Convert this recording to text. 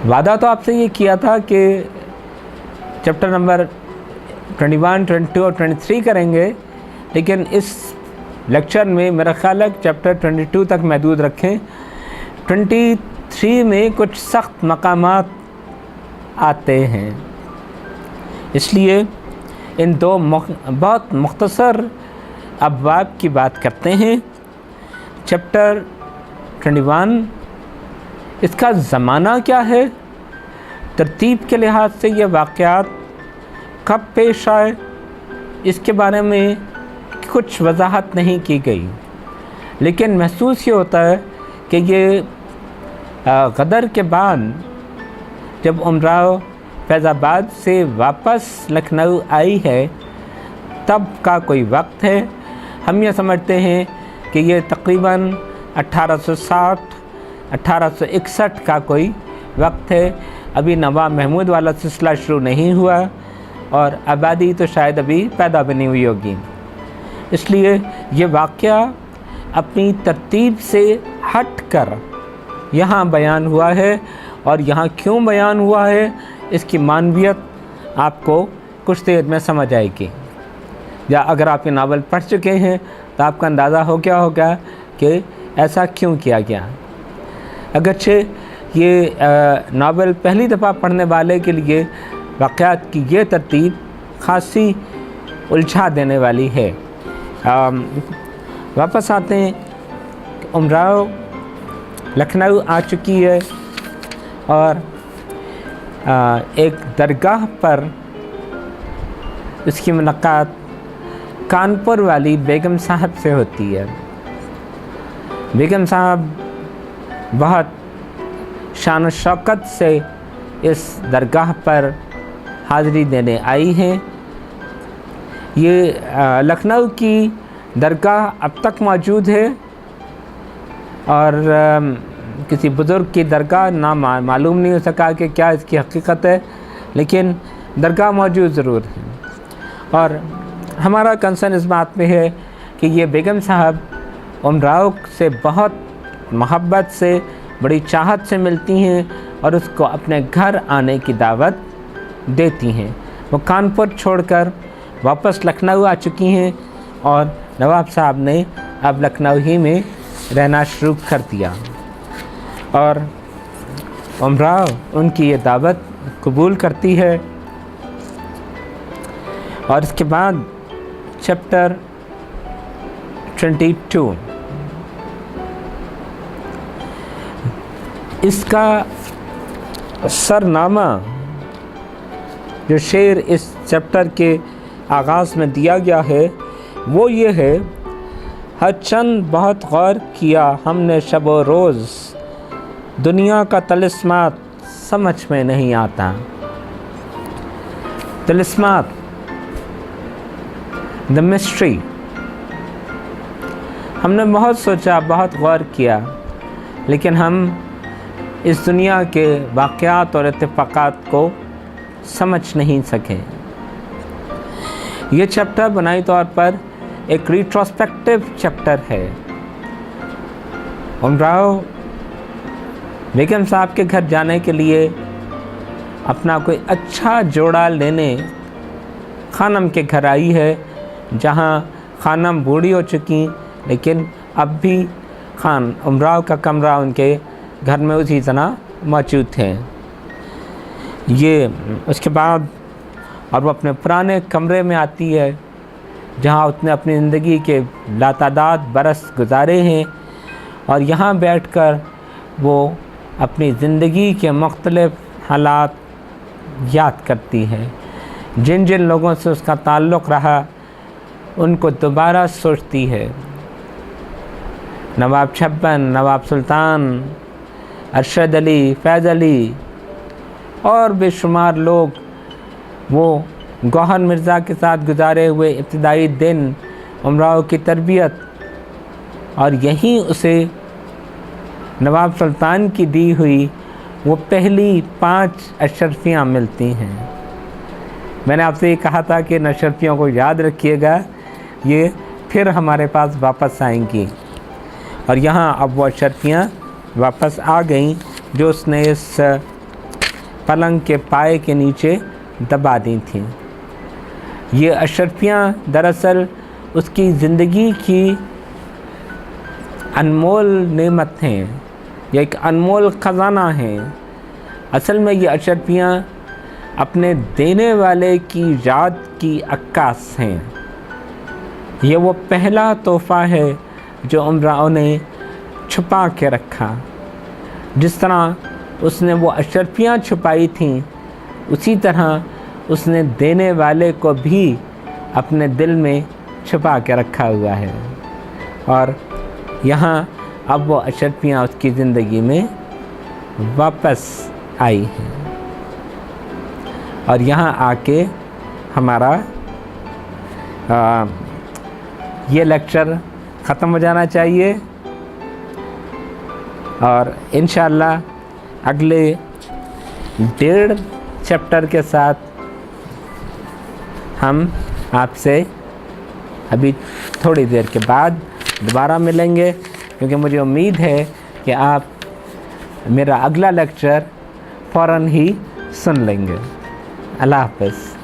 वादा तो आपसे ये किया था कि चैप्टर नंबर 21, 22 और 23 करेंगे, लेकिन इस लेक्चर में मेरा ख्याल है चैप्टर 22 तक महदूद रखें। 23 में कुछ सख्त मकामात आते हैं, इसलिए इन दो बहुत मुख्तसर अब्वाब की बात करते हैं। चैप्टर 21, इसका ज़माना क्या है, तरतीब के लिहाज से ये वाक़यात कब पेश आए, इसके बारे में कुछ वजाहत नहीं की गई, लेकिन महसूस ये होता है कि ये गदर के बाद जब उमराव फैज़ाबाद से वापस लखनऊ आई है तब का कोई वक्त है। हम ये समझते हैं कि ये तकरीबन 1860-1861 का कोई वक्त है। अभी नवाब महमूद वाला सिलसिला शुरू नहीं हुआ और आबादी तो शायद अभी पैदा भी नहीं हुई होगी, इसलिए ये वाक़या अपनी तरतीब से हट कर यहाँ बयान हुआ है। और यहाँ क्यों बयान हुआ है, इसकी मानवियत आपको कुछ देर में समझ आएगी। या अगर आप ये नावल पढ़ चुके हैं तो आपका अंदाज़ा हो गया होगा कि ऐसा क्यों किया गया। अगरचे ये नावल पहली दफ़ा पढ़ने वाले के लिए वाक़यात की ये तरतीब ख़ासी उलझा देने वाली है। वापस आते हैं, उमराव लखनऊ आ चुकी है और एक दरगाह पर इसकी मुलाकात कानपुर वाली बेगम साहब से होती है। बेगम साहब बहुत शान और शौकत से इस दरगाह पर हाज़री देने आई हैं। ये लखनऊ की दरगाह अब तक मौजूद है और किसी बुज़ुर्ग की दरगाह ना मालूम नहीं हो सका कि क्या इसकी हकीकत है, लेकिन दरगाह मौजूद ज़रूर है। और हमारा कंसर्न इस बात में है कि ये बेगम साहब उमराव से बहुत मोहब्बत से, बड़ी चाहत से मिलती हैं और उसको अपने घर आने की दावत देती हैं। वो कानपुर छोड़कर वापस लखनऊ आ चुकी हैं और नवाब साहब ने अब लखनऊ ही में रहना शुरू कर दिया और उमराव उनकी ये दावत कबूल करती है। और इसके बाद चैप्टर 22, इसका सरनामा जो शेर इस चैप्टर के आगाज़ में दिया गया है वो ये है, हर चंद बहुत गौर किया हमने शब व रोज़, दुनिया का तलिस्मात समझ में नहीं आता। तलिस्मात, द मिस्ट्री, हमने बहुत सोचा, बहुत गौर किया, लेकिन हम इस दुनिया के वाक़यात और इत्तेफाक़ात को समझ नहीं सके। ये चैप्टर बुनियादी तौर पर एक रिट्रोस्पेक्टिव चैप्टर है। उमराव बेगम साहब के घर जाने के लिए अपना कोई अच्छा जोड़ा लेने खानम के घर आई है, जहाँ खानम बूढ़ी हो चुकी, लेकिन अब भी उमराव का कमरा उनके घर में उसी तरह मौजूद थे। ये उसके बाद और वो अपने पुराने कमरे में आती है जहाँ उसने अपनी ज़िंदगी के लातादाद बरस गुजारे हैं और यहाँ बैठकर वो अपनी ज़िंदगी के मुख्तलिफ़ हालात याद करती है। जिन जिन लोगों से उसका ताल्लुक़ रहा उनको दोबारा सोचती है। नवाब छप्पन, नवाब सुल्तान, अरशद अली, फैज़ अली और बेशुमार लोग, वो गौहर मिर्ज़ा के साथ गुजारे हुए इब्तिदाई दिन, उमराव की तरबियत, और यहीं उसे नवाब सुल्तान की दी हुई वो पहली 5 अशरफियाँ मिलती हैं। मैंने आपसे ये कहा था कि इन अशरफियों को याद रखिएगा, ये फिर हमारे पास वापस आएंगी। और यहाँ अब वो अशरफियाँ वापस आ गईं जो उसने इस पलंग के पाए के नीचे दबा दी थीं। ये अशरफियाँ दरअसल उसकी ज़िंदगी की अनमोल नेमत हैं, ये एक अनमोल ख़जाना है। असल में ये अशरफियाँ अपने देने वाले की याद की अक्कास हैं। ये वो पहला तोहफ़ा है जो उमराओं ने छुपा के रखा। जिस तरह उसने वो अशरफियाँ छुपाई थीं, उसी तरह उसने देने वाले को भी अपने दिल में छुपा के रखा हुआ है। और यहाँ अब वो अशरफियाँ उसकी ज़िंदगी में वापस आई हैं और यहाँ आके हमारा ये लेक्चर ख़त्म हो जाना चाहिए और इंशाअल्लाह अगले 1.5 चैप्टर के साथ हम आपसे अभी थोड़ी देर के बाद दोबारा मिलेंगे, क्योंकि मुझे उम्मीद है कि आप मेरा अगला लेक्चर फ़ौरन ही सुन लेंगे। अल्लाह हाफ़िज़।